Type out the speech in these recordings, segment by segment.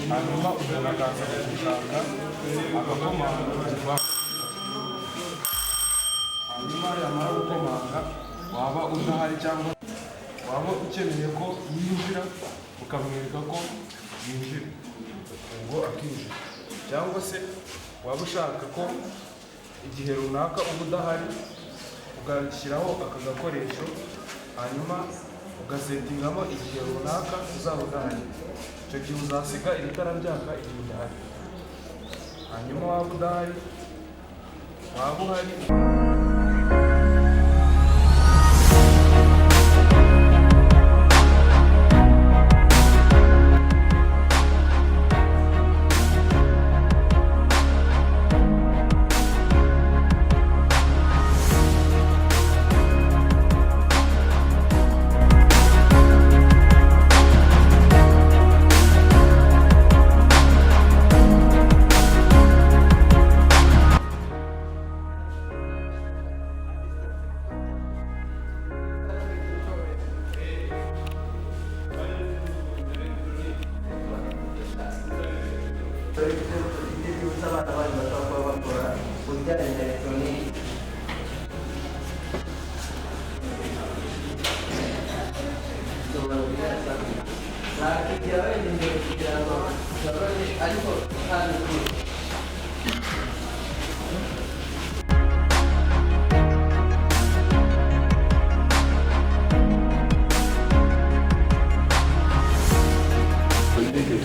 hanyuma umuntu akaza kugusanga agakomanga, hanyuma yamara gukomanga waba udahari cyangwa waba ukeneye ko yinjira ukamwereka ko yinjira ngo akinjira, cyangwa se waba ushaka ko igihe runaka uba udahari ugashyiraho aka gakoresho hanyuma ugasetingamo igihe runaka uzaba udahari. Icyo gihe uzasiga iri tara ryaka igihe udahari, hanyuma waba udahari waba uhari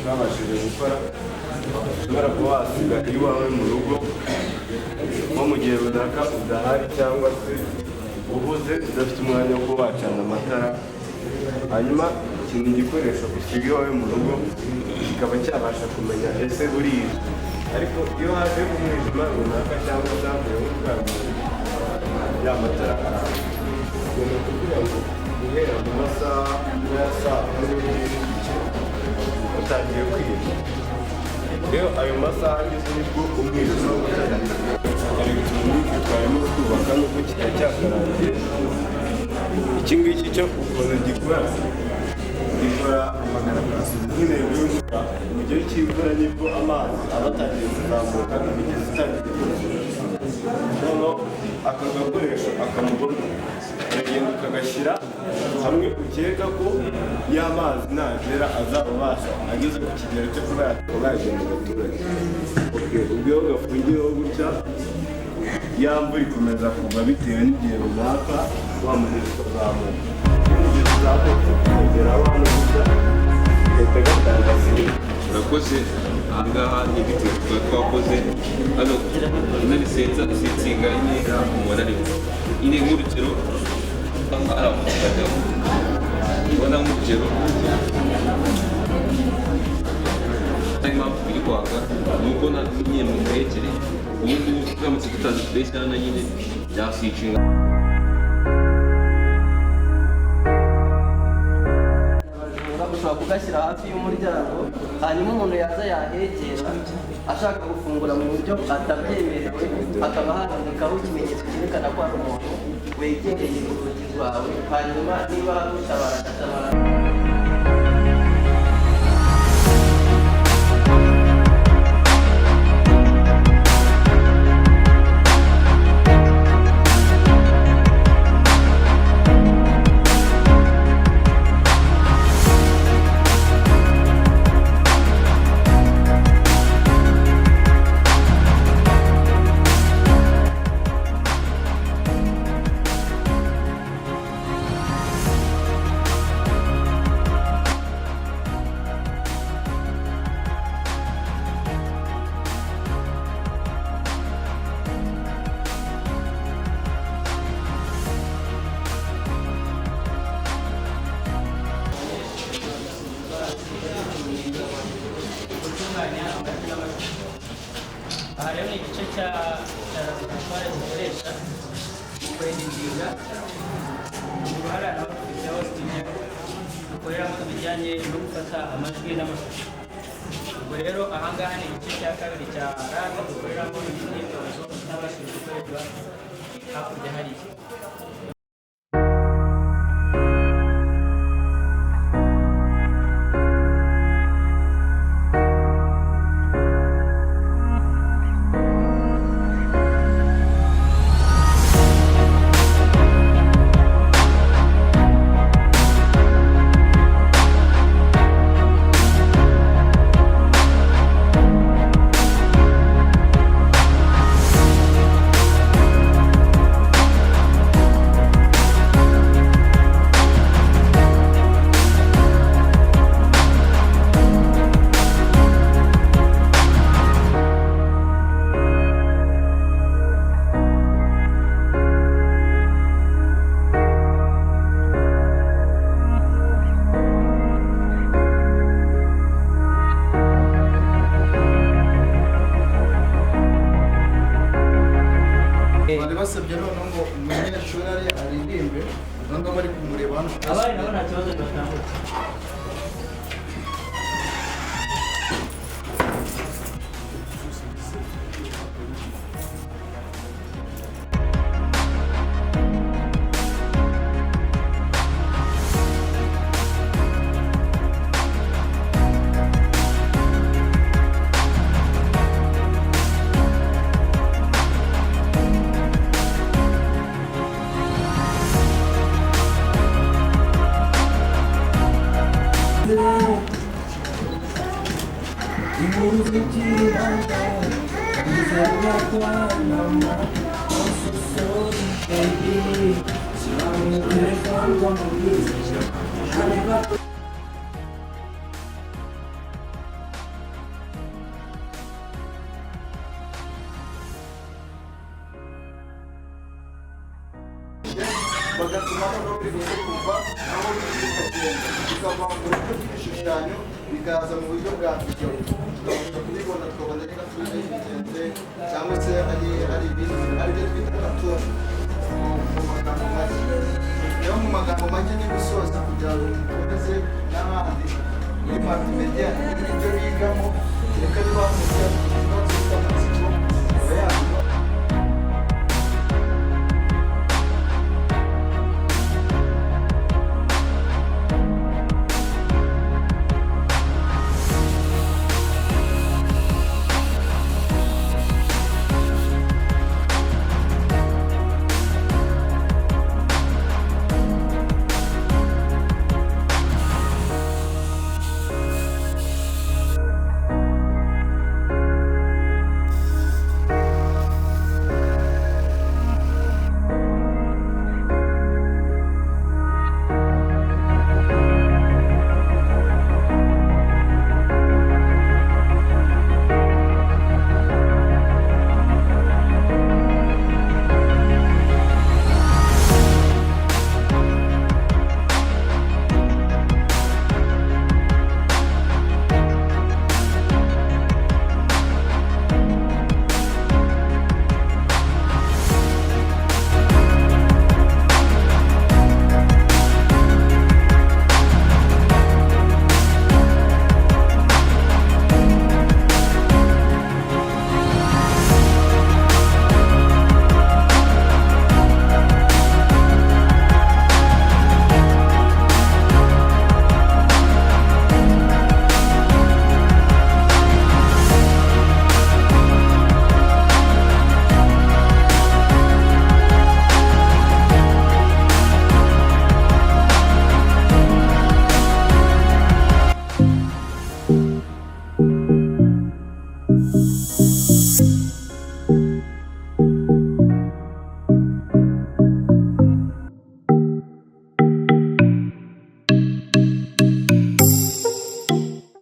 twabashije gukora. Ushobora kuba wasiga iwawe mu rugo nko mu gihe runaka udahari cyangwa se uhuze udafite umwanya wo kuba wacana amatara, hanyuma iki ni igikoresho usiga iwawe mu rugo kikaba cyabasha kumenya ese burije, ariko iyo haje umwijima runaka cyangwa zavuye nk'ubwabo ya matara ugomba kugira ngo guhera mu masaha ya saa kumi n'igice utangiye kwiga. Rero ayo masaha ageze nibwo umwijima utangiye. Elegitoronike twarimo twubaka nubwo kitari cyakarangiye. Iki ngiki cyo ukuntu gikora amagaragazo nk'intego y'imvura. Mu gihe cy'imvura nibwo amazi aba atangiye kuzamuka imigezi itangiye kuzuza. Noneho aka gakoresho akamubona uragenda ukagashyira hamwe ukeka ko y'amazi nagera azaba abasha ageze ku kigero cyo kuba yagenda mu baturage. Ubwo iyo gafungiyeho gutya ya mvura ikomeza kugwa bitewe n'igihe runaka wa mugezi ukazamuka. Iyo umugezi uzamuka ukagera aho hano gutya ugahita gatanga siri. Urakoze. Ahangaha ni ibiti tuba twakoze hano inarisenza isinga intera umuntu arimo ine nk'urugero ari amufataho ubona nk'urugero atari impamvu biri kwaka ni uko nyine mu muhekere ubundi turamutse tutazi tureshyira na nyine byasicinga. Ushobora kugashyira hafi y'umuryango hanyuma umuntu yaza yahegera ashaka gufungura mu buryo atabyemerewe hakaba handikaho ikimenyetso cyerekana ko ari umuntu wegereye urugi rwawe, hanyuma niba gutabara agatabara. Aha rero ni igice cya laboratwari dukoresha kwenda inginga. Uruhara naho dufiteho studio dukoreramo ibijyanye no gufata amajwi n'amashusho. ubwo rero ahangaha ni igice cya kabiri cya raga dukoreramo imyitozo n'abashinzwe gukorerwa hakurya hariya. bari basabye noneho ngo umunyeshuri aririmbe noneho bari kumureba hano abari nabo nta kibazo batambutse. bagatuma noneho bigeze kuva aho bikagenda bikava mu buryo bw'ibishushanyo bikaza mu buryo bwa video tukabasha kubibona tukabona niba turi bigenze cyangwa se ari ibindi aribyo twita cartoon mu magambo make. Rero mu magambo make ni gusoza kugira ngo dukomeze n'abandi muri multimedia n'ibyo bigamo reka bibaho mu gihe